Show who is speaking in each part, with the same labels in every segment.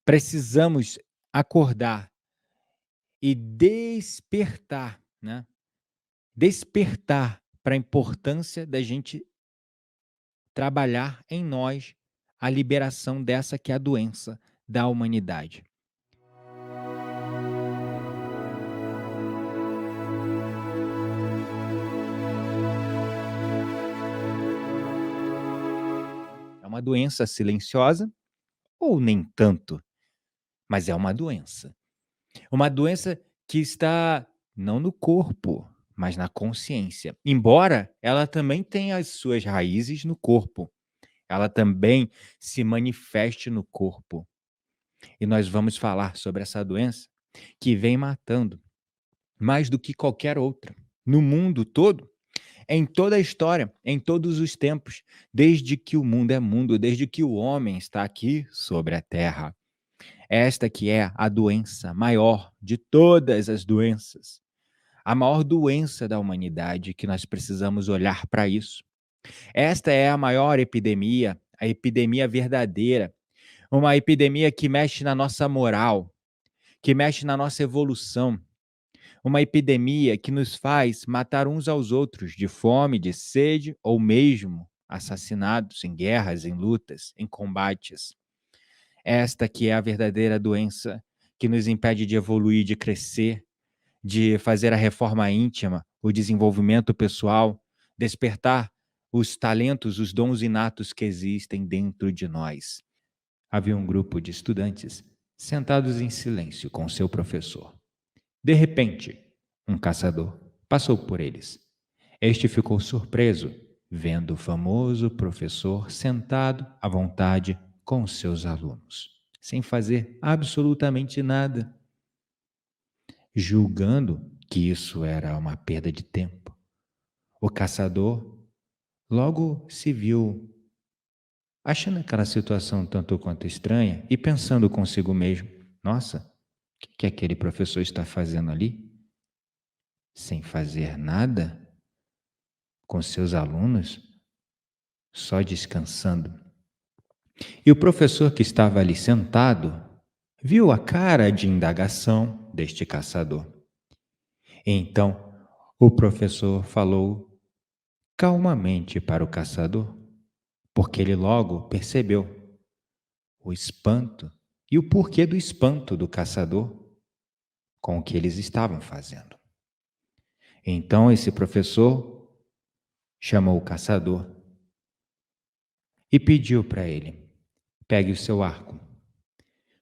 Speaker 1: Precisamos acordar e despertar, né? Despertar para a importância da gente trabalhar em nós a liberação dessa que é a doença da humanidade. É uma doença silenciosa ou nem tanto, mas é uma doença. Uma doença que está não no corpo, mas na consciência. Embora ela também tenha as suas raízes no corpo, ela também se manifeste no corpo. E nós vamos falar sobre essa doença que vem matando mais do que qualquer outra no mundo todo, em toda a história, em todos os tempos, desde que o mundo é mundo, desde que o homem está aqui sobre a terra. Esta que é a doença maior de todas as doenças, a maior doença da humanidade, que nós precisamos olhar para isso. Esta é a maior epidemia, a epidemia verdadeira, uma epidemia que mexe na nossa moral, que mexe na nossa evolução, uma epidemia que nos faz matar uns aos outros de fome, de sede ou mesmo assassinados em guerras, em lutas, em combates. Esta que é a verdadeira doença que nos impede de evoluir, de crescer, de fazer a reforma íntima, o desenvolvimento pessoal, despertar os talentos, os dons inatos que existem dentro de nós. Havia um grupo de estudantes sentados em silêncio com seu professor. De repente, um caçador passou por eles. Este ficou surpreso, vendo o famoso professor sentado à vontade com seus alunos, sem fazer absolutamente nada, julgando que isso era uma perda de tempo. O caçador logo se viu achando aquela situação tanto quanto estranha e pensando consigo mesmo: nossa, o que aquele professor está fazendo ali? Sem fazer nada? Com seus alunos? Só descansando? E o professor que estava ali sentado viu a cara de indagação deste caçador. Então, o professor falou calmamente para o caçador, porque ele logo percebeu o espanto e o porquê do espanto do caçador com o que eles estavam fazendo. Então, esse professor chamou o caçador e pediu para ele: pegue o seu arco,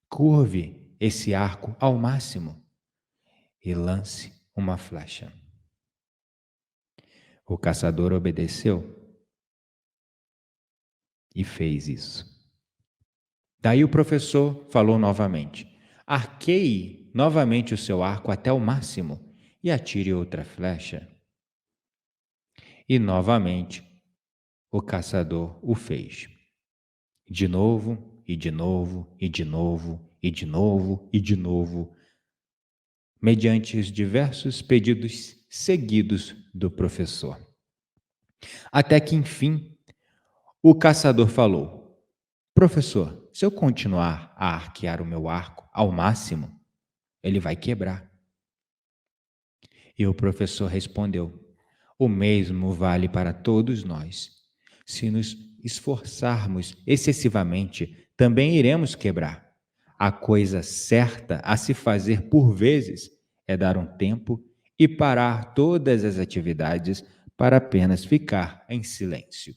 Speaker 1: curve esse arco ao máximo e lance uma flecha. O caçador obedeceu e fez isso. Daí o professor falou novamente: arqueie novamente o seu arco até o máximo e atire outra flecha. E novamente o caçador o fez. De novo, e de novo, e de novo, e de novo, e de novo, mediante os diversos pedidos seguidos do professor. Até que, enfim, o caçador falou: professor, se eu continuar a arquear o meu arco ao máximo, ele vai quebrar. E o professor respondeu: o mesmo vale para todos nós. Se nos esforçarmos excessivamente, também iremos quebrar. A coisa certa a se fazer por vezes é dar um tempo e parar todas as atividades para apenas ficar em silêncio.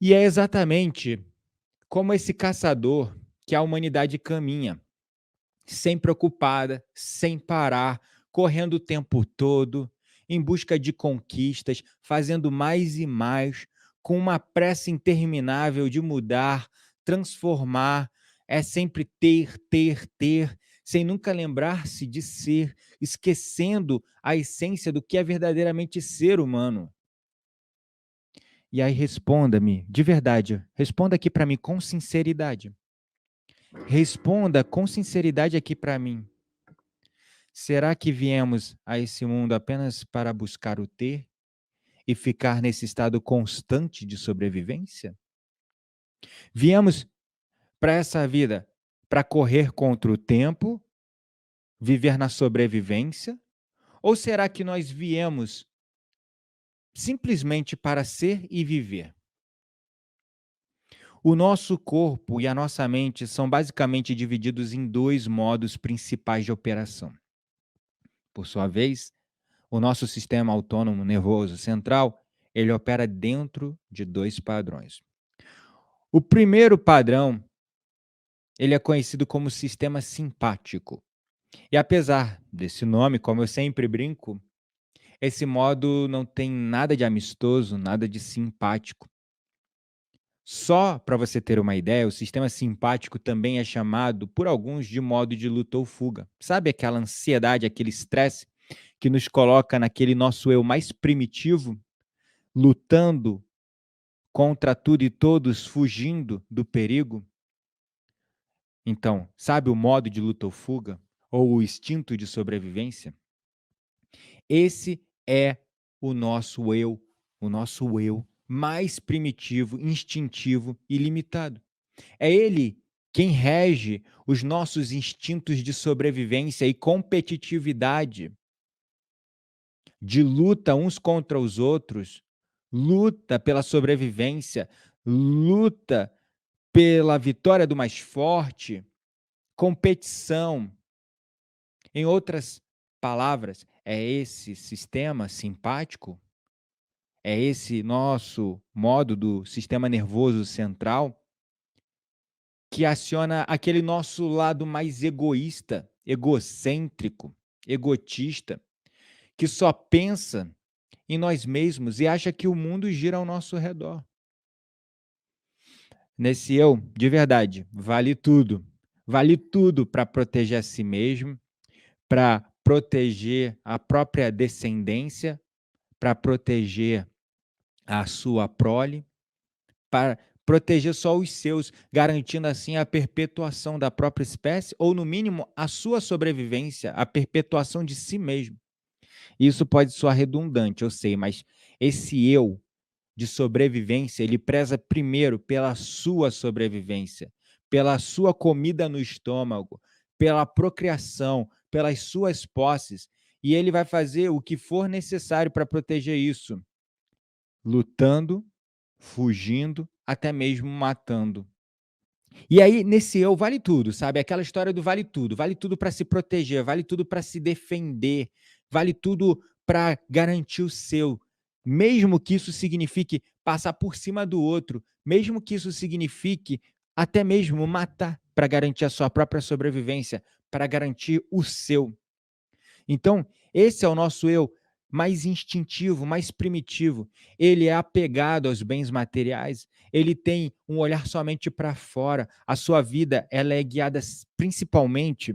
Speaker 1: E é exatamente como esse caçador que a humanidade caminha, sem preocupada, sem parar, correndo o tempo todo, em busca de conquistas, fazendo mais e mais, com uma pressa interminável de mudar, transformar, é sempre ter, ter, ter, sem nunca lembrar-se de ser, esquecendo a essência do que é verdadeiramente ser humano. E aí responda-me, de verdade, responda aqui para mim com sinceridade. Responda com sinceridade aqui para mim. Será que viemos a esse mundo apenas para buscar o ter e ficar nesse estado constante de sobrevivência? Viemos para essa vida para correr contra o tempo, viver na sobrevivência? Ou será que nós viemos simplesmente para ser e viver? O nosso corpo e a nossa mente são basicamente divididos em dois modos principais de operação. Por sua vez, o nosso sistema autônomo nervoso central, ele opera dentro de dois padrões. O primeiro padrão, ele é conhecido como sistema simpático. E apesar desse nome, como eu sempre brinco, esse modo não tem nada de amistoso, nada de simpático. Só para você ter uma ideia, o sistema simpático também é chamado por alguns de modo de luta ou fuga. Sabe aquela ansiedade, aquele estresse que nos coloca naquele nosso eu mais primitivo, lutando contra tudo e todos, fugindo do perigo? Então, sabe o modo de luta ou fuga? Ou o instinto de sobrevivência? Esse é o nosso eu mais primitivo, instintivo e limitado. É ele quem rege os nossos instintos de sobrevivência e competitividade, de luta uns contra os outros, luta pela sobrevivência, luta pela vitória do mais forte, competição. Em outras palavras, é esse sistema simpático, é esse nosso modo do sistema nervoso central que aciona aquele nosso lado mais egoísta, egocêntrico, egotista, que só pensa em nós mesmos e acha que o mundo gira ao nosso redor. Nesse eu, de verdade, vale tudo. Vale tudo para proteger a si mesmo, para proteger a própria descendência, para proteger a sua prole, para proteger só os seus, garantindo assim a perpetuação da própria espécie ou, no mínimo, a sua sobrevivência, a perpetuação de si mesmo. Isso pode soar redundante, eu sei, mas esse eu de sobrevivência, ele preza primeiro pela sua sobrevivência, pela sua comida no estômago, pela procriação, pelas suas posses, e ele vai fazer o que for necessário para proteger isso, lutando, fugindo, até mesmo matando. E aí, nesse eu, vale tudo, sabe? Aquela história do vale tudo para se proteger, vale tudo para se defender, vale tudo para garantir o seu. Mesmo que isso signifique passar por cima do outro, mesmo que isso signifique até mesmo matar para garantir a sua própria sobrevivência, para garantir o seu. Então, esse é o nosso eu mais instintivo, mais primitivo. Ele é apegado aos bens materiais, ele tem um olhar somente para fora. A sua vida, ela é guiada principalmente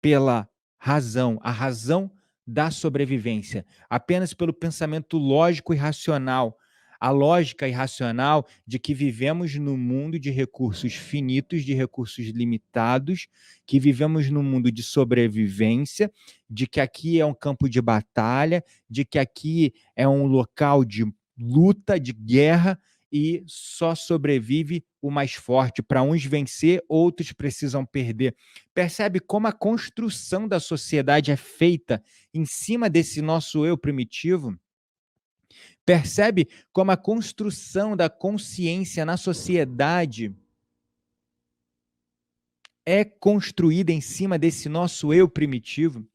Speaker 1: pela razão, a razão da sobrevivência, apenas pelo pensamento lógico e racional. A lógica irracional de que vivemos num mundo de recursos finitos, de recursos limitados, que vivemos num mundo de sobrevivência, de que aqui é um campo de batalha, de que aqui é um local de luta, de guerra, e só sobrevive o mais forte. Para uns vencer, outros precisam perder. Percebe como a construção da sociedade é feita em cima desse nosso eu primitivo? Percebe como a construção da consciência na sociedade é construída em cima desse nosso eu primitivo?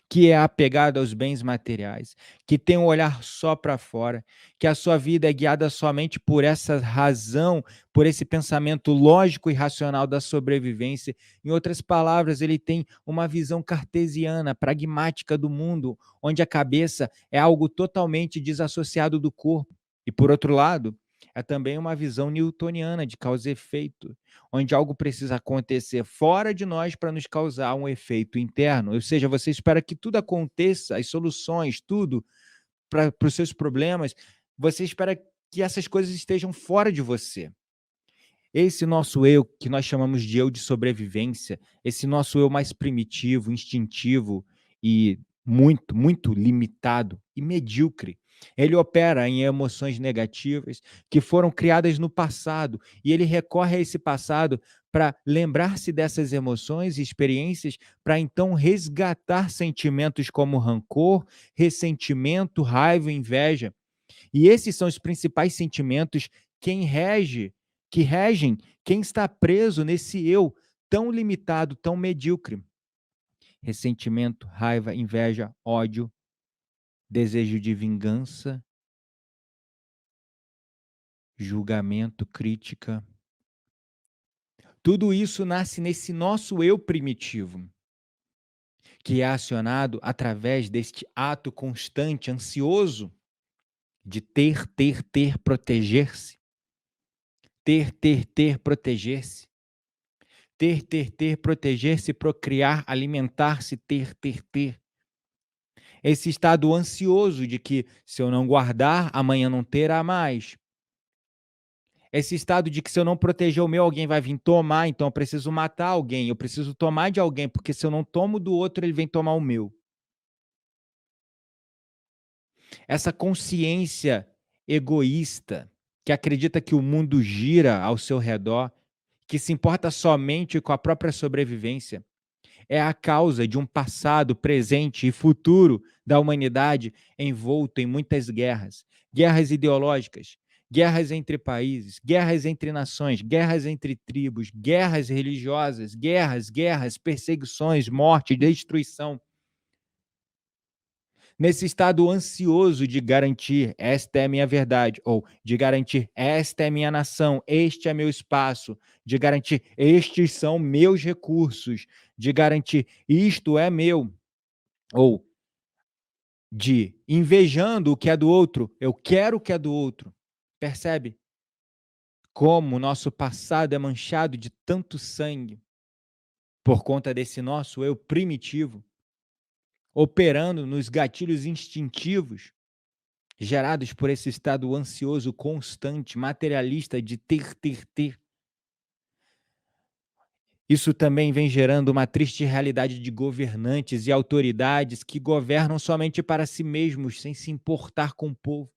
Speaker 1: Que é apegado aos bens materiais, que tem um olhar só para fora, que a sua vida é guiada somente por essa razão, por esse pensamento lógico e racional da sobrevivência. Em outras palavras, ele tem uma visão cartesiana, pragmática do mundo, onde a cabeça é algo totalmente desassociado do corpo. E, por outro lado, é também uma visão newtoniana de causa e efeito, onde algo precisa acontecer fora de nós para nos causar um efeito interno. Ou seja, você espera que tudo aconteça, as soluções, tudo para os seus problemas, você espera que essas coisas estejam fora de você. Esse nosso eu, que nós chamamos de eu de sobrevivência, esse nosso eu mais primitivo, instintivo e muito, muito limitado e medíocre, Ele opera em emoções negativas que foram criadas no passado e ele recorre a esse passado para lembrar-se dessas emoções e experiências para então resgatar sentimentos como rancor, ressentimento, raiva, inveja. E esses são os principais sentimentos quem rege, que regem quem está preso nesse eu tão limitado, tão medíocre. Ressentimento, raiva, inveja, ódio, desejo de vingança, julgamento, crítica. Tudo isso nasce nesse nosso eu primitivo, que é acionado através deste ato constante, ansioso, de ter, proteger-se. Ter, proteger-se. Ter, proteger-se, procriar, alimentar-se, ter. Esse estado ansioso de que se eu não guardar, amanhã não terá mais. Esse estado de que se eu não proteger o meu, alguém vai vir tomar, então eu preciso matar alguém, eu preciso tomar de alguém, porque se eu não tomo do outro, ele vem tomar o meu. Essa consciência egoísta, que acredita que o mundo gira ao seu redor, que se importa somente com a própria sobrevivência, é a causa de um passado, presente e futuro da humanidade envolto em muitas guerras. Guerras ideológicas, guerras entre países, guerras entre nações, guerras entre tribos, guerras religiosas, guerras, perseguições, morte, destruição. Nesse estado ansioso de garantir esta é a minha verdade, ou de garantir esta é a minha nação, este é meu espaço, de garantir estes são meus recursos, de garantir isto é meu, ou de invejando o que é do outro, eu quero o que é do outro. Percebe como o nosso passado é manchado de tanto sangue por conta desse nosso eu primitivo, operando nos gatilhos instintivos gerados por esse estado ansioso constante, materialista de ter. Isso também vem gerando uma triste realidade de governantes e autoridades que governam somente para si mesmos, sem se importar com o povo.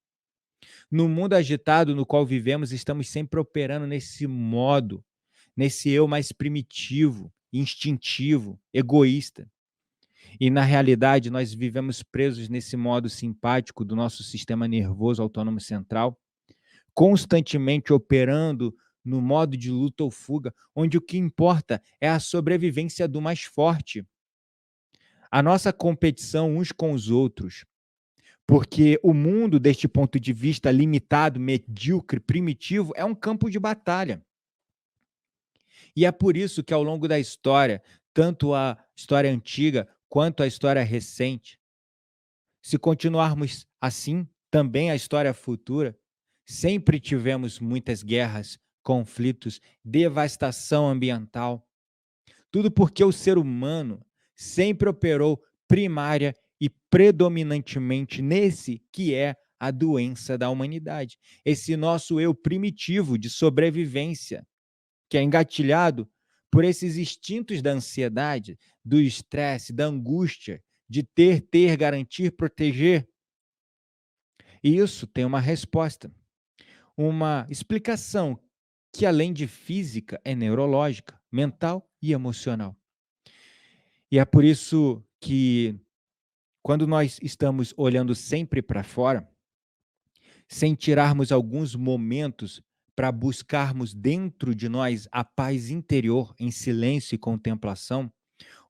Speaker 1: No mundo agitado no qual vivemos, estamos sempre operando nesse modo, nesse eu mais primitivo, instintivo, egoísta. E, na realidade, nós vivemos presos nesse modo simpático do nosso sistema nervoso autônomo central, constantemente operando no modo de luta ou fuga, onde o que importa é a sobrevivência do mais forte. A nossa competição uns com os outros, porque o mundo, deste ponto de vista limitado, medíocre, primitivo, é um campo de batalha. E é por isso que, ao longo da história, tanto a história antiga quanto a história recente, se continuarmos assim, também a história futura, sempre tivemos muitas guerras, conflitos, devastação ambiental. Tudo porque o ser humano sempre operou primária e predominantemente nesse que é a doença da humanidade. Esse nosso eu primitivo de sobrevivência, que é engatilhado por esses instintos da ansiedade, do estresse, da angústia, de ter, garantir, proteger. E isso tem uma resposta, uma explicação que, além de física, é neurológica, mental e emocional. E é por isso que, quando nós estamos olhando sempre para fora, sem tirarmos alguns momentos para buscarmos dentro de nós a paz interior em silêncio e contemplação,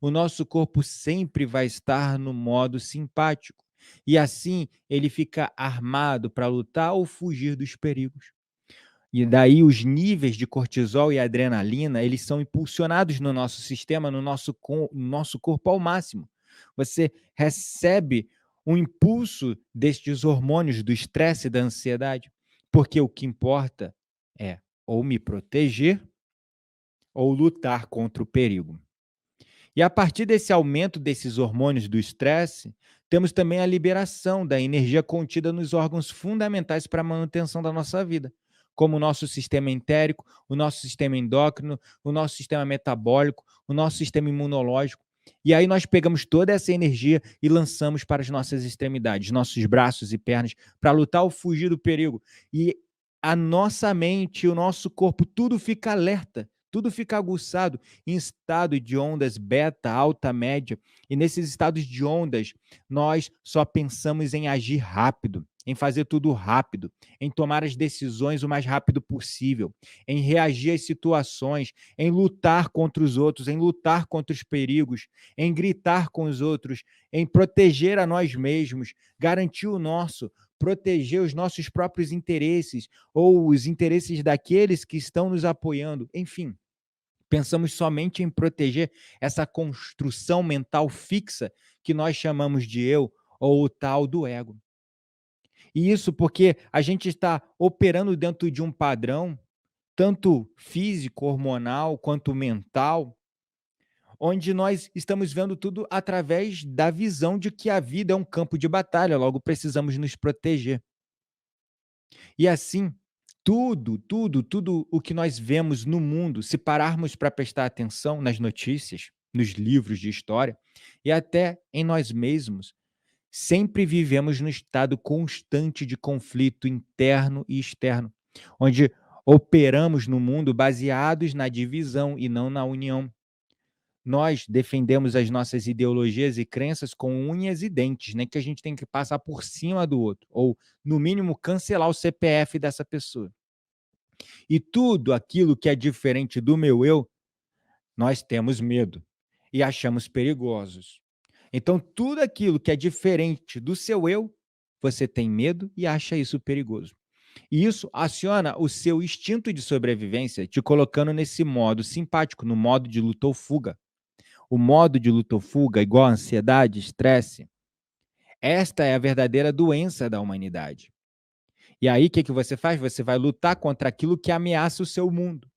Speaker 1: o nosso corpo sempre vai estar no modo simpático. E assim ele fica armado para lutar ou fugir dos perigos. E daí os níveis de cortisol e adrenalina, eles são impulsionados no nosso sistema, no nosso corpo ao máximo. Você recebe um impulso destes hormônios do estresse e da ansiedade, porque o que importa é ou me proteger ou lutar contra o perigo. E a partir desse aumento desses hormônios do estresse, temos também a liberação da energia contida nos órgãos fundamentais para a manutenção da nossa vida, como o nosso sistema entérico, o nosso sistema endócrino, o nosso sistema metabólico, o nosso sistema imunológico. E aí nós pegamos toda essa energia e lançamos para as nossas extremidades, nossos braços e pernas, para lutar ou fugir do perigo. E a nossa mente, o nosso corpo, tudo fica alerta, tudo fica aguçado em estado de ondas beta, alta, média. E nesses estados de ondas, nós só pensamos em agir rápido, em fazer tudo rápido, em tomar as decisões o mais rápido possível, em reagir às situações, em lutar contra os outros, em lutar contra os perigos, em gritar com os outros, em proteger a nós mesmos, garantir o nosso, proteger os nossos próprios interesses ou os interesses daqueles que estão nos apoiando, enfim. Pensamos somente em proteger essa construção mental fixa que nós chamamos de eu ou o tal do ego. E isso porque a gente está operando dentro de um padrão, tanto físico, hormonal, quanto mental, onde nós estamos vendo tudo através da visão de que a vida é um campo de batalha, logo precisamos nos proteger. E assim, tudo o que nós vemos no mundo, se pararmos para prestar atenção nas notícias, nos livros de história e até em nós mesmos, sempre vivemos no estado constante de conflito interno e externo, onde operamos no mundo baseados na divisão e não na união. Nós defendemos as nossas ideologias e crenças com unhas e dentes, nem que a gente tem que passar por cima do outro, ou, no mínimo, cancelar o CPF dessa pessoa. E tudo aquilo que é diferente do meu eu, nós temos medo e achamos perigosos. Então, tudo aquilo que é diferente do seu eu, você tem medo e acha isso perigoso. E isso aciona o seu instinto de sobrevivência, te colocando nesse modo simpático, no modo de luta ou fuga. O modo de luta ou fuga, igual a ansiedade, estresse, esta é a verdadeira doença da humanidade. E aí, o que, que você faz? Você vai lutar contra aquilo que ameaça o seu mundo,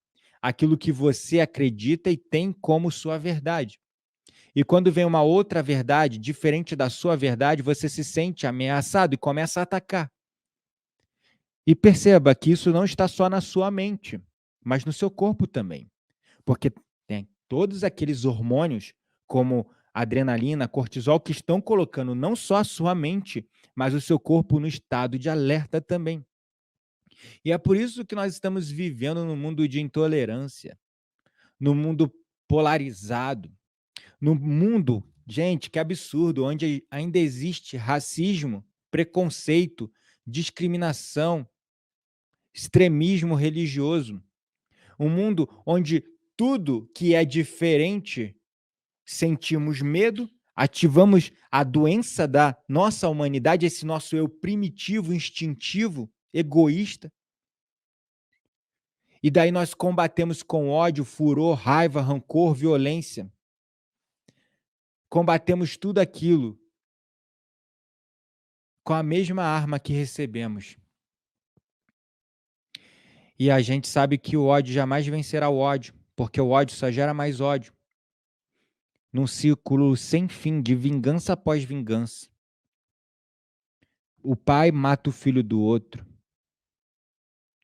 Speaker 1: aquilo que você acredita e tem como sua verdade. E quando vem uma outra verdade, diferente da sua verdade, você se sente ameaçado e começa a atacar. E perceba que isso não está só na sua mente, mas no seu corpo também. Porque tem todos aqueles hormônios, como adrenalina, cortisol, que estão colocando não só a sua mente, mas o seu corpo no estado de alerta também. E é por isso que nós estamos vivendo num mundo de intolerância, num mundo polarizado, num mundo, gente, que absurdo, onde ainda existe racismo, preconceito, discriminação, extremismo religioso. Um mundo onde tudo que é diferente sentimos medo, ativamos a doença da nossa humanidade, esse nosso eu primitivo, instintivo, egoísta, e daí nós combatemos com ódio, furor, raiva, rancor, violência. Combatemos tudo aquilo com a mesma arma que recebemos. E a gente sabe que o ódio jamais vencerá o ódio, porque o ódio só gera mais ódio, num círculo sem fim de vingança após vingança. O pai mata o filho do outro.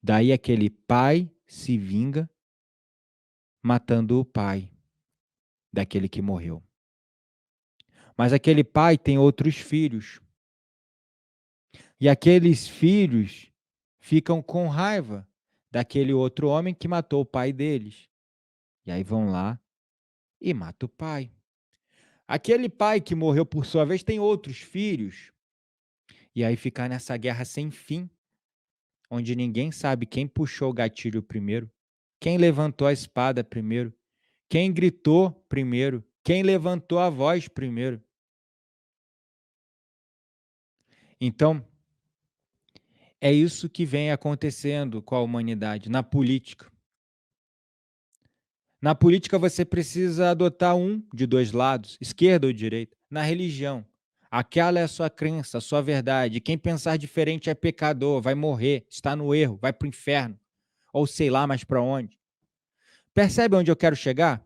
Speaker 1: Daí aquele pai se vinga matando o pai daquele que morreu. Mas aquele pai tem outros filhos. E aqueles filhos ficam com raiva daquele outro homem que matou o pai deles. E aí vão lá e matam o pai. Aquele pai que morreu por sua vez tem outros filhos. E aí fica nessa guerra sem fim, onde ninguém sabe quem puxou o gatilho primeiro, quem levantou a espada primeiro, quem gritou primeiro, quem levantou a voz primeiro. Então, é isso que vem acontecendo com a humanidade na política. Na política, você precisa adotar um de dois lados, esquerda ou direita. Na religião, aquela é a sua crença, a sua verdade. Quem pensar diferente é pecador, vai morrer, está no erro, vai para o inferno, ou sei lá mais para onde. Percebe onde eu quero chegar?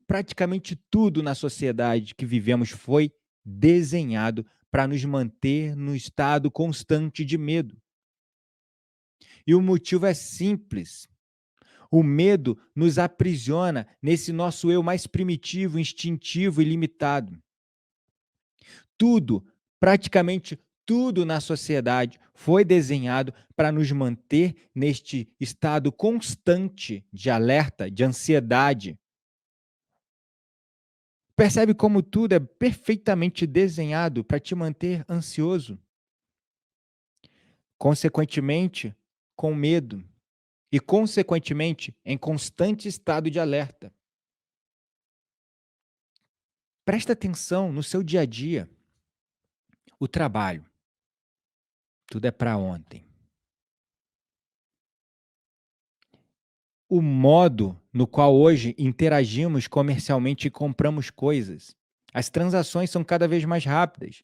Speaker 1: Praticamente tudo na sociedade que vivemos foi desenhado para nos manter no estado constante de medo. E o motivo é simples. O medo nos aprisiona nesse nosso eu mais primitivo, instintivo e limitado. Tudo, praticamente tudo na sociedade foi desenhado para nos manter neste estado constante de alerta, de ansiedade. Percebe como tudo é perfeitamente desenhado para te manter ansioso, consequentemente, com medo e, consequentemente, em constante estado de alerta. Presta atenção no seu dia a dia, o trabalho, tudo é para ontem. O modo no qual hoje interagimos comercialmente e compramos coisas. As transações são cada vez mais rápidas.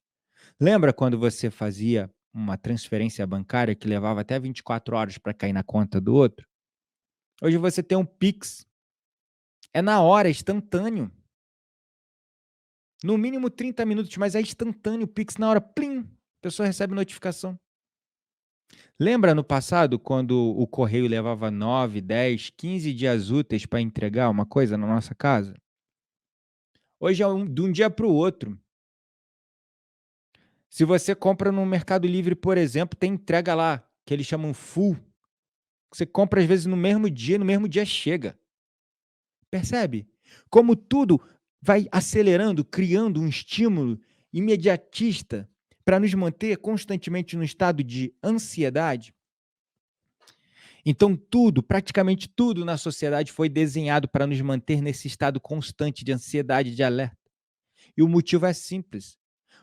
Speaker 1: Lembra quando você fazia uma transferência bancária que levava até 24 horas para cair na conta do outro? Hoje você tem um Pix, é na hora, é instantâneo. No mínimo 30 minutos, mas é instantâneo, o Pix na hora, plim, a pessoa recebe notificação. Lembra no passado quando o correio levava 9, 10, 15 dias úteis para entregar uma coisa na nossa casa? Hoje é de um dia para o outro. Se você compra no Mercado Livre, por exemplo, tem entrega lá, que eles chamam full. Você compra às vezes no mesmo dia chega. Percebe? Como tudo vai acelerando, criando um estímulo imediatista para nos manter constantemente no estado de ansiedade. Então, tudo, praticamente tudo na sociedade foi desenhado para nos manter nesse estado constante de ansiedade, de alerta. E o motivo é simples,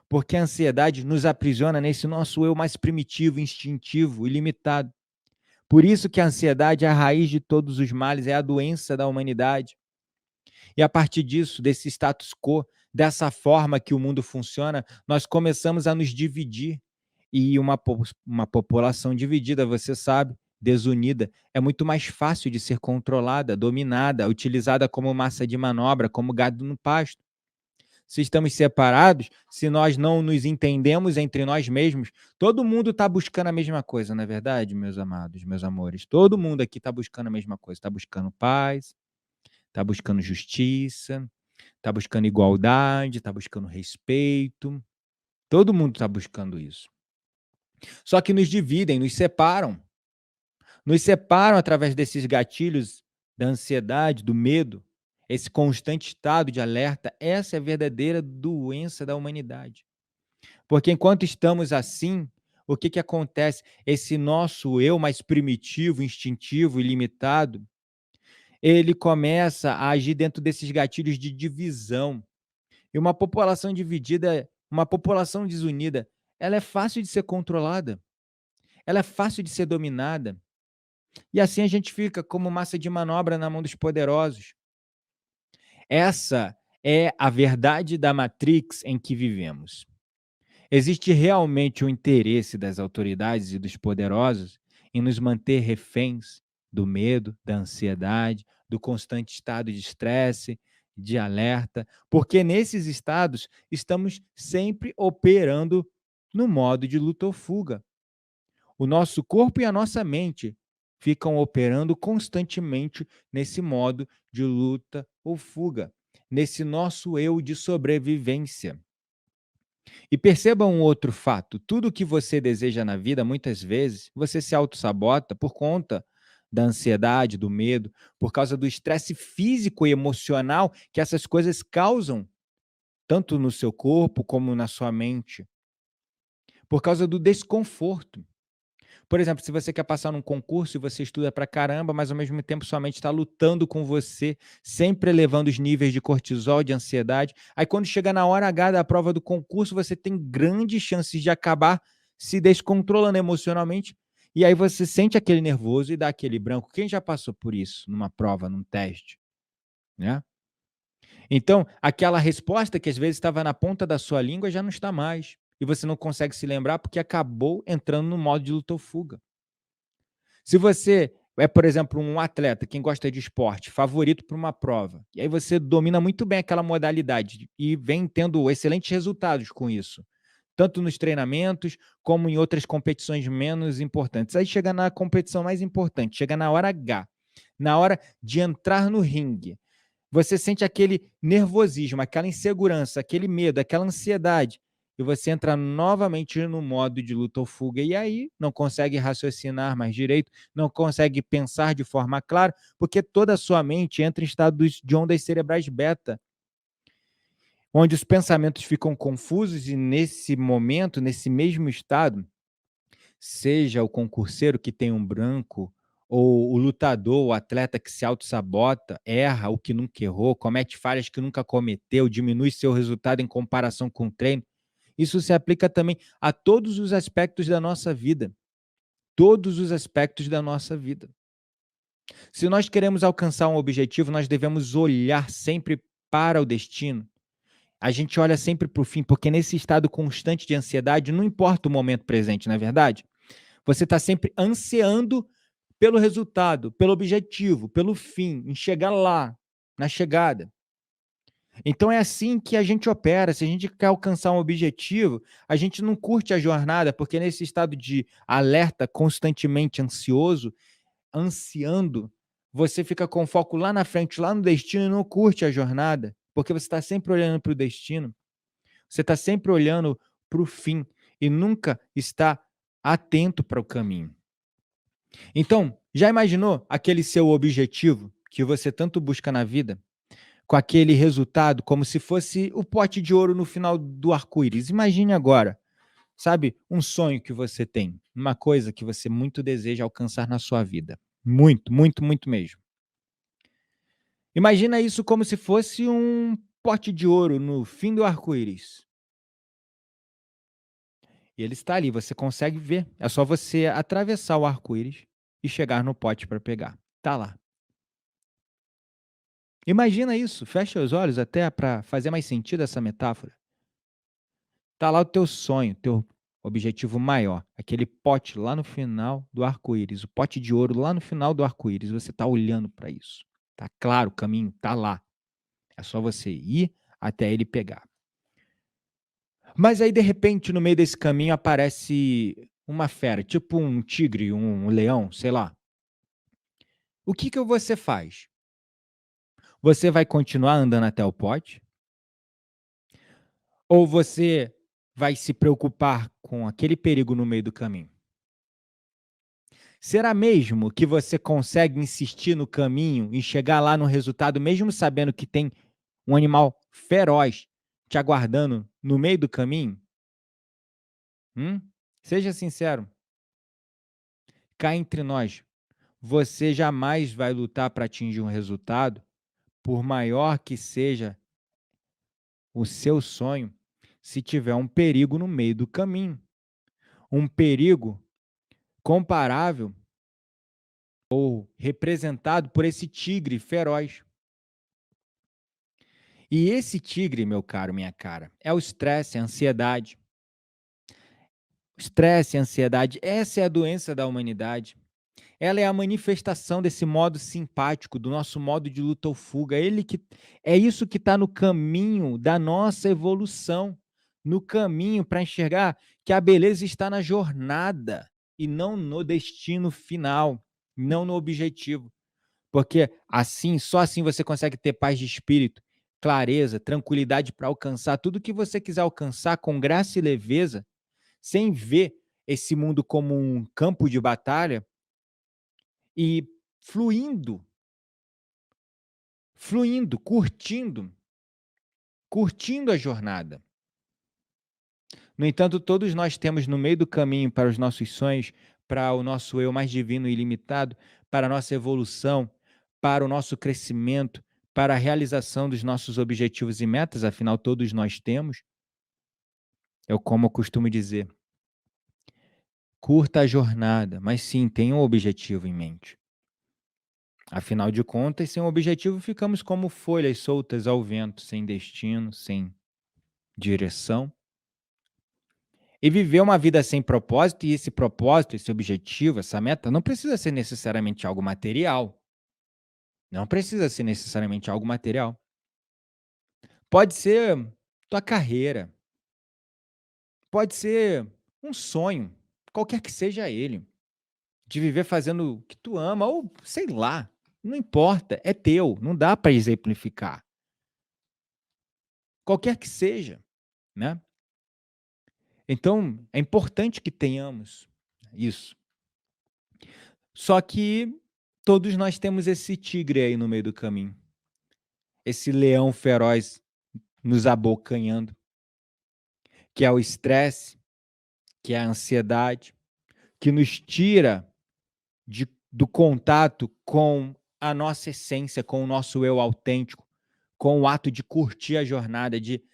Speaker 1: porque a ansiedade nos aprisiona nesse nosso eu mais primitivo, instintivo e limitado. Por isso que a ansiedade é a raiz de todos os males, é a doença da humanidade. E a partir disso, desse status quo, dessa forma que o mundo funciona, nós começamos a nos dividir. E uma população dividida, você sabe, desunida, é muito mais fácil de ser controlada, dominada, utilizada como massa de manobra, como gado no pasto. Se estamos separados, se nós não nos entendemos entre nós mesmos, todo mundo está buscando a mesma coisa, não é verdade, meus amados, meus amores? Todo mundo aqui está buscando a mesma coisa, está buscando paz, está buscando justiça, está buscando igualdade, está buscando respeito. Todo mundo está buscando isso. Só que nos dividem, nos separam. Nos separam através desses gatilhos da ansiedade, do medo, esse constante estado de alerta. Essa é a verdadeira doença da humanidade. Porque enquanto estamos assim, o que, que acontece? Esse nosso eu mais primitivo, instintivo e limitado, ele começa a agir dentro desses gatilhos de divisão. E uma população dividida, uma população desunida, ela é fácil de ser controlada, ela é fácil de ser dominada. E assim a gente fica como massa de manobra na mão dos poderosos. Essa é a verdade da Matrix em que vivemos. Existe realmente o interesse das autoridades e dos poderosos em nos manter reféns do medo, da ansiedade, do constante estado de estresse, de alerta, porque nesses estados estamos sempre operando no modo de luta ou fuga. O nosso corpo e a nossa mente ficam operando constantemente nesse modo de luta ou fuga, nesse nosso eu de sobrevivência. E perceba um outro fato: tudo que você deseja na vida, muitas vezes, você se autossabota por conta da ansiedade, do medo, por causa do estresse físico e emocional que essas coisas causam, tanto no seu corpo como na sua mente, por causa do desconforto. Por exemplo, se você quer passar num concurso e você estuda pra caramba, mas ao mesmo tempo sua mente está lutando com você, sempre elevando os níveis de cortisol, de ansiedade. Aí quando chega na hora H da prova do concurso, você tem grandes chances de acabar se descontrolando emocionalmente. E aí você sente aquele nervoso e dá aquele branco. Quem já passou por isso numa prova, num teste, né? Então, aquela resposta que às vezes estava na ponta da sua língua já não está mais. E você não consegue se lembrar porque acabou entrando no modo de luta ou fuga. Se você é, por exemplo, um atleta, quem gosta de esporte, favorito para uma prova, e aí você domina muito bem aquela modalidade e vem tendo excelentes resultados com isso, tanto nos treinamentos como em outras competições menos importantes. Aí chega na competição mais importante, chega na hora H, Na hora de entrar no ringue, você sente aquele nervosismo, aquela insegurança, aquele medo, aquela ansiedade, e você entra novamente no modo de luta ou fuga, e aí não consegue raciocinar mais direito, não consegue pensar de forma clara, porque toda a sua mente entra em estados de ondas cerebrais beta, onde os pensamentos ficam confusos e nesse momento, nesse mesmo estado, seja o concurseiro que tem um branco, ou o lutador, o atleta que se autossabota, erra o que nunca errou, comete falhas que nunca cometeu, diminui seu resultado em comparação com o treino. Isso se aplica também a todos os aspectos da nossa vida. Todos os aspectos da nossa vida. Se nós queremos alcançar um objetivo, nós devemos olhar sempre para o destino. A gente olha sempre para o fim, porque nesse estado constante de ansiedade, não importa o momento presente, não é verdade? Você está sempre ansiando pelo resultado, pelo objetivo, pelo fim, em chegar lá, na chegada. Então é assim que a gente opera. Se a gente quer alcançar um objetivo, a gente não curte a jornada, porque nesse estado de alerta, constantemente ansioso, ansiando, você fica com foco lá na frente, lá no destino, e não curte a jornada, porque você está sempre olhando para o destino, você está sempre olhando para o fim e nunca está atento para o caminho. Então, já imaginou aquele seu objetivo que você tanto busca na vida, com aquele resultado como se fosse o pote de ouro no final do arco-íris? Imagine agora, sabe, um sonho que você tem, uma coisa que você muito deseja alcançar na sua vida. Muito, muito, muito mesmo. Imagina isso como se fosse um pote de ouro no fim do arco-íris. E ele está ali, você consegue ver. É só você atravessar o arco-íris e chegar no pote para pegar. Tá lá. Imagina isso, fecha os olhos até para fazer mais sentido essa metáfora. Tá lá o teu sonho, teu objetivo maior, aquele pote lá no final do arco-íris, o pote de ouro lá no final do arco-íris, você tá olhando para isso. Tá claro, o caminho tá lá. É só você ir até ele pegar. Mas aí de repente no meio desse caminho aparece uma fera, tipo um tigre, um leão, sei lá. O que que você faz? Você vai continuar andando até o pote? Ou você vai se preocupar com aquele perigo no meio do caminho? Será mesmo que você consegue insistir no caminho e chegar lá no resultado, mesmo sabendo que tem um animal feroz te aguardando no meio do caminho? Hum? Seja sincero. Cá entre nós, você jamais vai lutar para atingir um resultado, por maior que seja o seu sonho, se tiver um perigo no meio do caminho. Um perigo comparável ou representado por esse tigre feroz. E esse tigre, meu caro, minha cara, é o estresse, a ansiedade. O estresse e a ansiedade, essa é a doença da humanidade. Ela é a manifestação desse modo simpático, do nosso modo de luta ou fuga. É isso que está no caminho da nossa evolução, no caminho para enxergar que a beleza está na jornada e não no destino final, não no objetivo. Porque assim, só assim você consegue ter paz de espírito, clareza, tranquilidade para alcançar tudo que você quiser alcançar com graça e leveza, sem ver esse mundo como um campo de batalha e fluindo, fluindo, curtindo a jornada. No entanto, todos nós temos no meio do caminho para os nossos sonhos, para o nosso eu mais divino e ilimitado, para a nossa evolução, para o nosso crescimento, para a realização dos nossos objetivos e metas, afinal todos nós temos. Eu como eu costumo dizer, curta a jornada, mas sim, tenha um objetivo em mente. Afinal de contas, sem um objetivo, ficamos como folhas soltas ao vento, sem destino, sem direção. E viver uma vida sem propósito, e esse propósito, esse objetivo, essa meta, não precisa ser necessariamente algo material. Não precisa ser necessariamente algo material. Pode ser tua carreira, pode ser um sonho, qualquer que seja ele, de viver fazendo o que tu ama, ou sei lá. Não importa, é teu, não dá para exemplificar. Qualquer que seja, né? Então, é importante que tenhamos isso. Só que todos nós temos esse tigre aí no meio do caminho. Esse leão feroz nos abocanhando, que é o estresse, que é a ansiedade, que nos tira do contato com a nossa essência, com o nosso eu autêntico, com o ato de curtir a jornada, de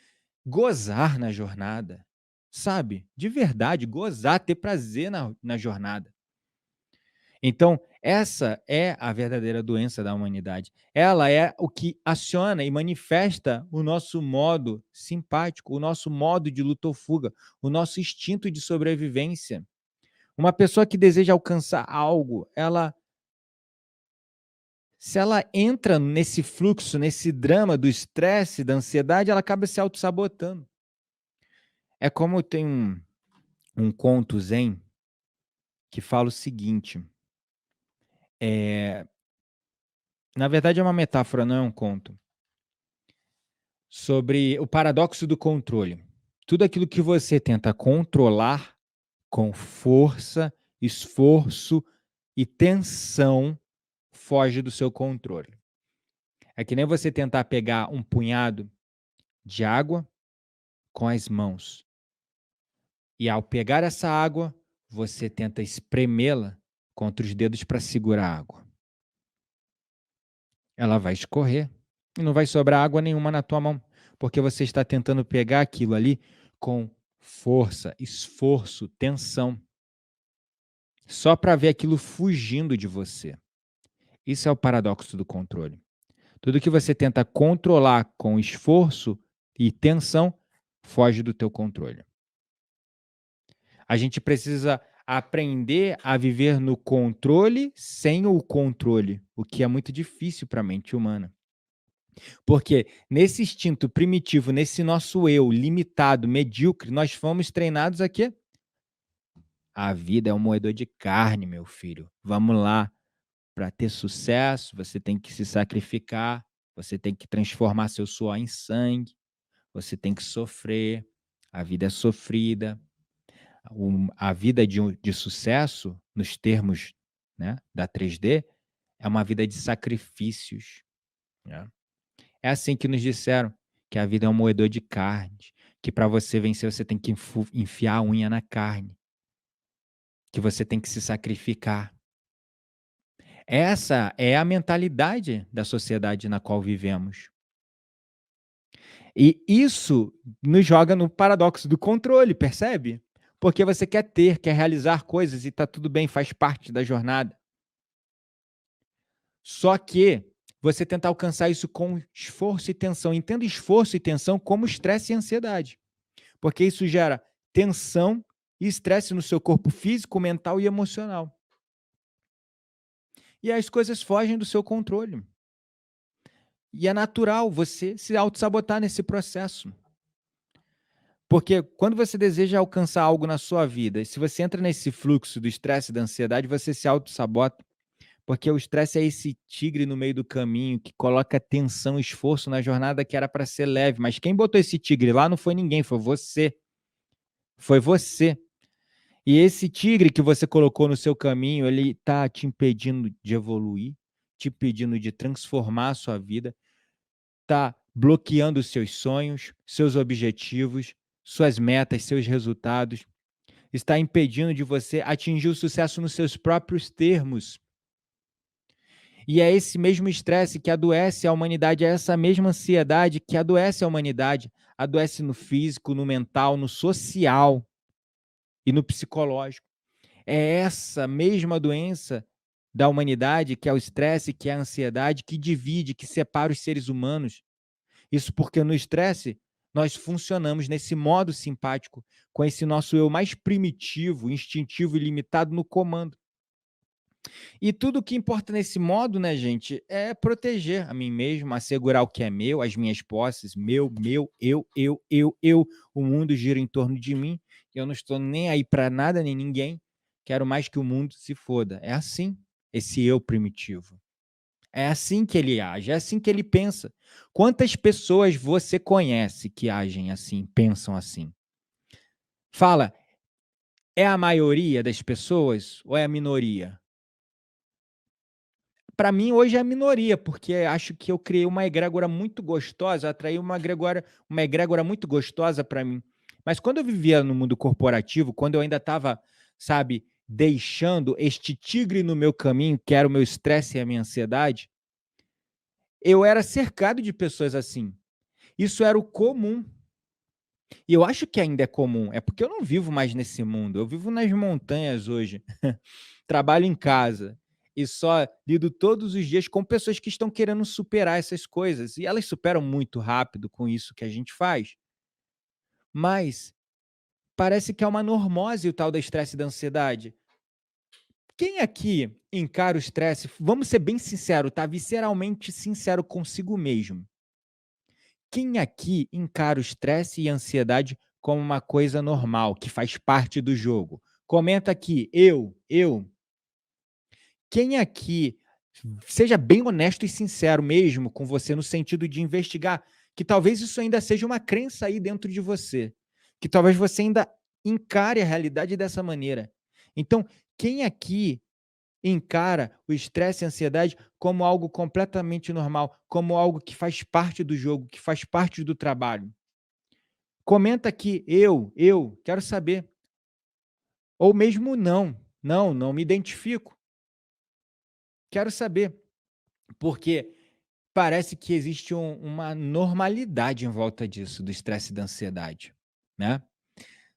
Speaker 1: gozar na jornada, sabe? De verdade, gozar, ter prazer na jornada. Então, essa é a verdadeira doença da humanidade. Ela é o que aciona e manifesta o nosso modo simpático, o nosso modo de luta ou fuga, o nosso instinto de sobrevivência. Uma pessoa que deseja alcançar algo, se ela entra nesse fluxo, nesse drama do estresse, da ansiedade, ela acaba se auto-sabotando. É como tem um conto zen que fala o seguinte, na verdade é uma metáfora, não é um conto, sobre o paradoxo do controle. Tudo aquilo que você tenta controlar com força, esforço e tensão foge do seu controle. É que nem você tentar pegar um punhado de água com as mãos. E ao pegar essa água, você tenta espremê-la contra os dedos para segurar a água. Ela vai escorrer e não vai sobrar água nenhuma na tua mão, porque você está tentando pegar aquilo ali com força, esforço, tensão, só para ver aquilo fugindo de você. Isso é o paradoxo do controle. Tudo que você tenta controlar com esforço e tensão foge do teu controle. A gente precisa aprender a viver no controle sem o controle, o que é muito difícil para a mente humana. Porque nesse instinto primitivo, nesse nosso eu limitado, medíocre, nós fomos treinados a quê? A vida é um moedor de carne, meu filho. Vamos lá. Para ter sucesso, você tem que se sacrificar, você tem que transformar seu suor em sangue, você tem que sofrer. A vida é sofrida. A vida de sucesso, nos termos, né, da 3D, é uma vida de sacrifícios, né? É assim que nos disseram, que a vida é um moedor de carne, que para você vencer você tem que enfiar a unha na carne, que você tem que se sacrificar. Essa é a mentalidade da sociedade na qual vivemos. E isso nos joga no paradoxo do controle, percebe? Porque você quer ter, quer realizar coisas e está tudo bem, faz parte da jornada. Só que você tenta alcançar isso com esforço e tensão. Entenda esforço e tensão como estresse e ansiedade. Porque isso gera tensão e estresse no seu corpo físico, mental e emocional. E as coisas fogem do seu controle. E é natural você se auto-sabotar nesse processo. Porque quando você deseja alcançar algo na sua vida, e se você entra nesse fluxo do estresse e da ansiedade, você se auto-sabota. Porque o estresse é esse tigre no meio do caminho que coloca tensão e esforço na jornada que era para ser leve. Mas quem botou esse tigre lá não foi ninguém, foi você. Foi você. E esse tigre que você colocou no seu caminho, ele está te impedindo de evoluir, te impedindo de transformar a sua vida, está bloqueando os seus sonhos, seus objetivos, suas metas, seus resultados, está impedindo de você atingir o sucesso nos seus próprios termos. E é esse mesmo estresse que adoece a humanidade, é essa mesma ansiedade que adoece a humanidade, adoece no físico, no mental, no social e no psicológico. É essa mesma doença da humanidade, que é o estresse, que é a ansiedade, que divide, que separa os seres humanos. Isso porque no estresse nós funcionamos nesse modo simpático, com esse nosso eu mais primitivo, instintivo e limitado no comando. E tudo que importa nesse modo, né, gente, é proteger a mim mesmo, assegurar o que é meu, as minhas posses, meu, eu. O mundo gira em torno de mim, eu não estou nem aí para nada nem ninguém, quero mais que o mundo se foda. É assim, esse eu primitivo. É assim que ele age, é assim que ele pensa. Quantas pessoas você conhece que agem assim, pensam assim? Fala, é a maioria das pessoas ou é a minoria? Para mim, hoje é a minoria, porque acho que eu criei uma egrégora muito gostosa, atraí uma egrégora muito gostosa para mim. Mas quando eu vivia no mundo corporativo, quando eu ainda estava, sabe, deixando este tigre no meu caminho, que era o meu estresse e a minha ansiedade, eu era cercado de pessoas assim. Isso era o comum. E eu acho que ainda é comum, é porque eu não vivo mais nesse mundo, eu vivo nas montanhas hoje. Trabalho em casa e só lido todos os dias com pessoas que estão querendo superar essas coisas, e elas superam muito rápido com isso que a gente faz, mas parece que é uma normose o tal da estresse e da ansiedade. Quem aqui encara o estresse, vamos ser bem sincero, tá, visceralmente sincero consigo mesmo. Quem aqui encara o estresse e a ansiedade como uma coisa normal, que faz parte do jogo? Comenta aqui, eu. Quem aqui, seja bem honesto e sincero mesmo com você, no sentido de investigar, que talvez isso ainda seja uma crença aí dentro de você, que talvez você ainda encare a realidade dessa maneira. Então, quem aqui encara o estresse e a ansiedade como algo completamente normal, como algo que faz parte do jogo, que faz parte do trabalho? Comenta aqui, quero saber. Ou mesmo não me identifico, quero saber. Porque parece que existe uma normalidade em volta disso, do estresse e da ansiedade, né.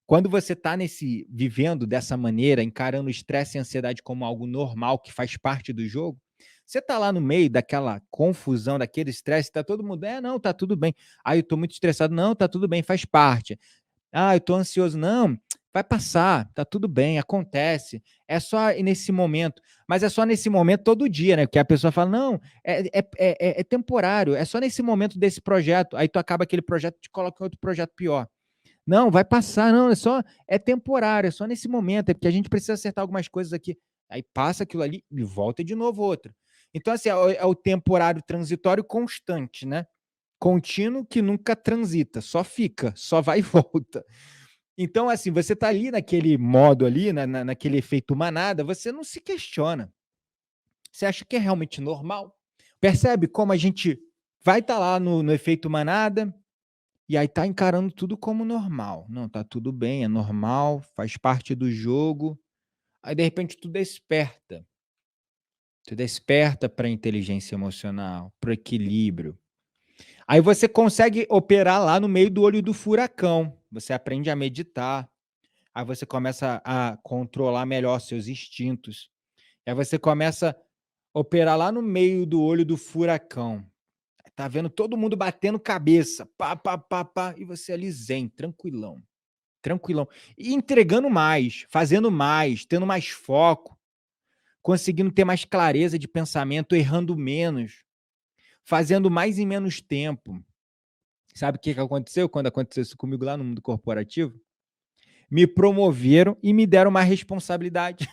Speaker 1: Quando você está vivendo dessa maneira, encarando o estresse e a ansiedade como algo normal, que faz parte do jogo, você está lá no meio daquela confusão, daquele estresse, está todo mundo: "É, não, tá tudo bem". "Ah, eu estou muito estressado". "Não, tá tudo bem, faz parte". "Ah, eu tô ansioso". "Não, vai passar, tá tudo bem, acontece, é só nesse momento". Mas é só nesse momento todo dia, né, porque a pessoa fala: "Não, é temporário, é só nesse momento desse projeto", aí tu acaba aquele projeto, te coloca em outro projeto pior. "Não, vai passar, não, é temporário, é só nesse momento, é porque a gente precisa acertar algumas coisas aqui". Aí passa aquilo ali e volta de novo outra. Então assim, é o temporário transitório constante, né, contínuo que nunca transita, só fica, só vai e volta. Então, assim, você tá ali naquele modo ali, naquele efeito manada, você não se questiona. Você acha que é realmente normal. Percebe como a gente vai estar lá no efeito manada, e aí tá encarando tudo como normal. Não, tá tudo bem, é normal, faz parte do jogo. Aí, de repente, tu desperta. Tu desperta para a inteligência emocional, para o equilíbrio. Aí você consegue operar lá no meio do olho do furacão. Você aprende a meditar. Aí você começa a controlar melhor seus instintos. Aí você começa a operar lá no meio do olho do furacão. Tá vendo todo mundo batendo cabeça, pá, pá, pá, pá, e você ali zen, tranquilão, tranquilão. E entregando mais, fazendo mais, tendo mais foco, conseguindo ter mais clareza de pensamento, errando menos, fazendo mais em menos tempo. Sabe o que que aconteceu quando aconteceu isso comigo lá no mundo corporativo? Me promoveram e me deram mais responsabilidade.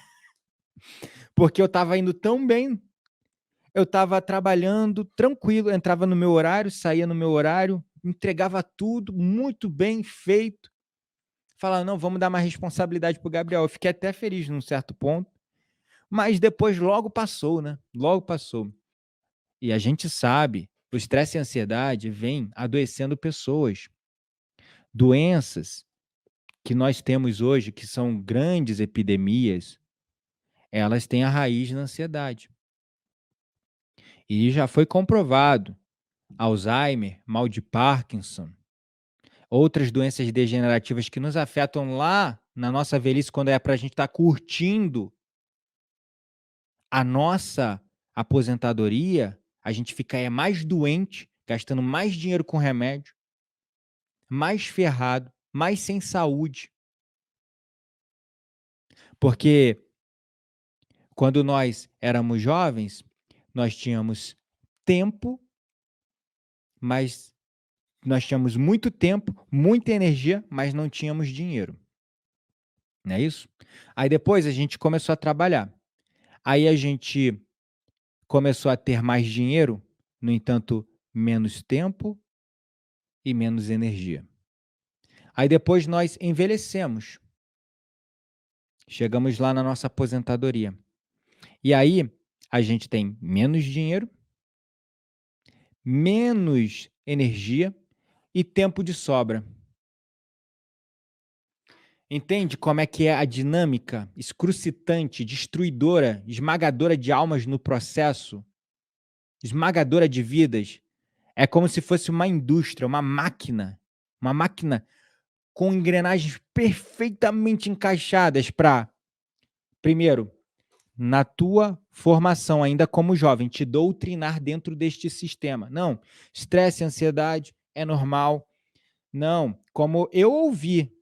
Speaker 1: Porque eu estava indo tão bem, eu estava trabalhando tranquilo, entrava no meu horário, saía no meu horário, entregava tudo muito bem feito. Falava: "Não, vamos dar mais responsabilidade para o Gabriel". Eu fiquei até feliz num certo ponto, mas depois logo passou, né, logo passou. E a gente sabe, o estresse e a ansiedade vêm adoecendo pessoas. Doenças que nós temos hoje, que são grandes epidemias, elas têm a raiz na ansiedade. E já foi comprovado, Alzheimer, mal de Parkinson, outras doenças degenerativas que nos afetam lá na nossa velhice, quando é para a gente estar curtindo a nossa aposentadoria, a gente fica mais doente, gastando mais dinheiro com remédio, mais ferrado, mais sem saúde. Porque quando nós éramos jovens, nós tínhamos tempo, mas nós tínhamos muito tempo, muita energia, mas não tínhamos dinheiro, não é isso? Aí depois a gente começou a trabalhar. Aí a gente começou a ter mais dinheiro, no entanto, menos tempo e menos energia. Aí depois nós envelhecemos, chegamos lá na nossa aposentadoria. E aí a gente tem menos dinheiro, menos energia e tempo de sobra. Entende como é que é a dinâmica excrucitante, destruidora, esmagadora de almas no processo, esmagadora de vidas? É como se fosse uma indústria, uma máquina com engrenagens perfeitamente encaixadas para, primeiro, na tua formação ainda como jovem, te doutrinar dentro deste sistema. Não, estresse e ansiedade é normal. Não, como eu ouvi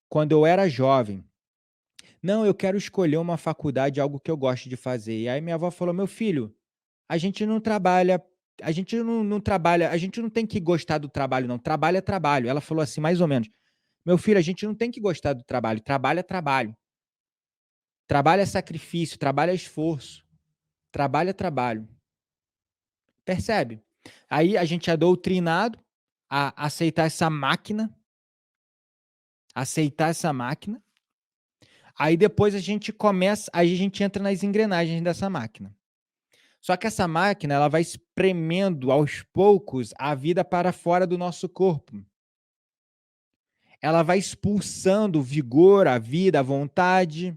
Speaker 1: quando eu era jovem. Não, eu quero escolher uma faculdade, algo que eu gosto de fazer. E aí minha avó falou: "Meu filho, a gente não trabalha, a gente não trabalha, a gente não tem que gostar do trabalho não, trabalho é trabalho". Ela falou assim, mais ou menos: "Meu filho, a gente não tem que gostar do trabalho, trabalho é trabalho. Trabalho é sacrifício, trabalho é esforço, trabalho é trabalho". Percebe? Aí a gente é doutrinado a aceitar essa máquina, aí depois aí a gente entra nas engrenagens dessa máquina. Só que essa máquina, ela vai espremendo aos poucos a vida para fora do nosso corpo. Ela vai expulsando o vigor, a vida, a vontade,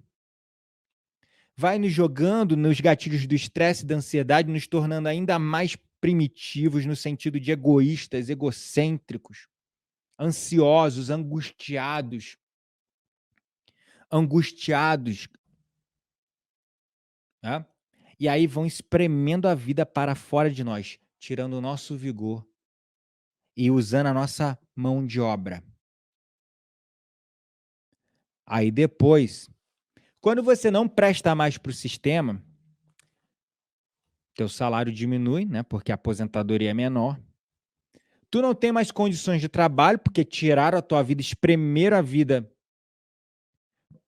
Speaker 1: vai nos jogando nos gatilhos do estresse, da ansiedade, nos tornando ainda mais primitivos no sentido de egoístas, egocêntricos, ansiosos, angustiados, né? E aí vão espremendo a vida para fora de nós, tirando o nosso vigor e usando a nossa mão de obra. Aí depois, quando você não presta mais para o sistema, teu salário diminui, né, porque a aposentadoria é menor. Tu não tem mais condições de trabalho, porque tiraram a tua vida, espremeram a vida,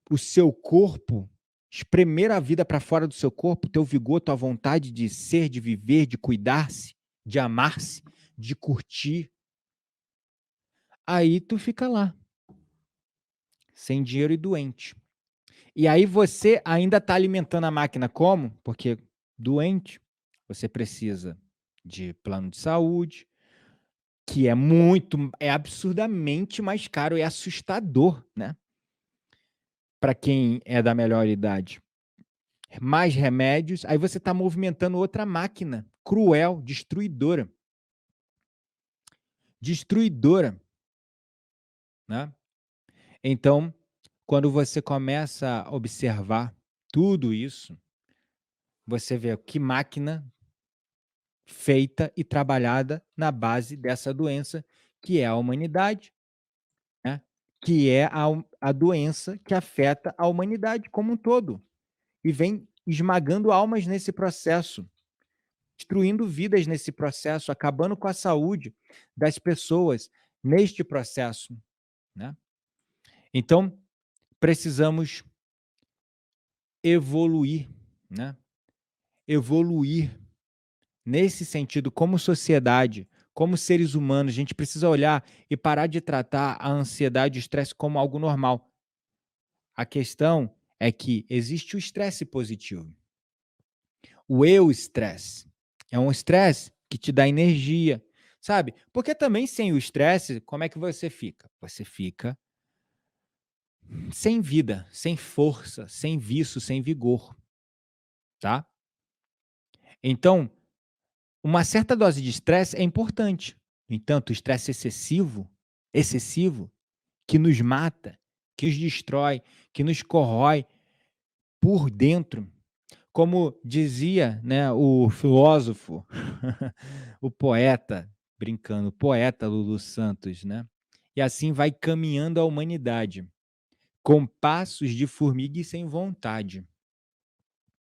Speaker 1: o seu corpo, espremeram a vida para fora do seu corpo, teu vigor, tua vontade de ser, de viver, de cuidar-se, de amar-se, de curtir. Aí tu fica lá, sem dinheiro e doente. E aí você ainda está alimentando a máquina como? Porque doente, você precisa de plano de saúde, que é absurdamente mais caro, é assustador, né, para quem é da melhor idade. Mais remédios, aí você está movimentando outra máquina cruel, destruidora, né. Então, quando você começa a observar tudo isso, você vê que máquina feita e trabalhada na base dessa doença, que é a humanidade, né, que é a doença que afeta a humanidade como um todo, e vem esmagando almas nesse processo, destruindo vidas nesse processo, acabando com a saúde das pessoas neste processo, né. Então, precisamos evoluir, né, evoluir nesse sentido, como sociedade, como seres humanos, a gente precisa olhar e parar de tratar a ansiedade e o estresse como algo normal. A questão é que existe o estresse positivo. O eu-estresse. É um estresse que te dá energia, sabe? Porque também sem o estresse, como é que você fica? Você fica sem vida, sem força, sem vício, sem vigor, tá? Então, uma certa dose de estresse é importante. No entanto, o estresse excessivo, que nos mata, que nos destrói, que nos corrói por dentro. Como dizia, né, o filósofo, o poeta, brincando, o poeta Lulu Santos, né? E assim vai caminhando a humanidade, com passos de formiga e sem vontade.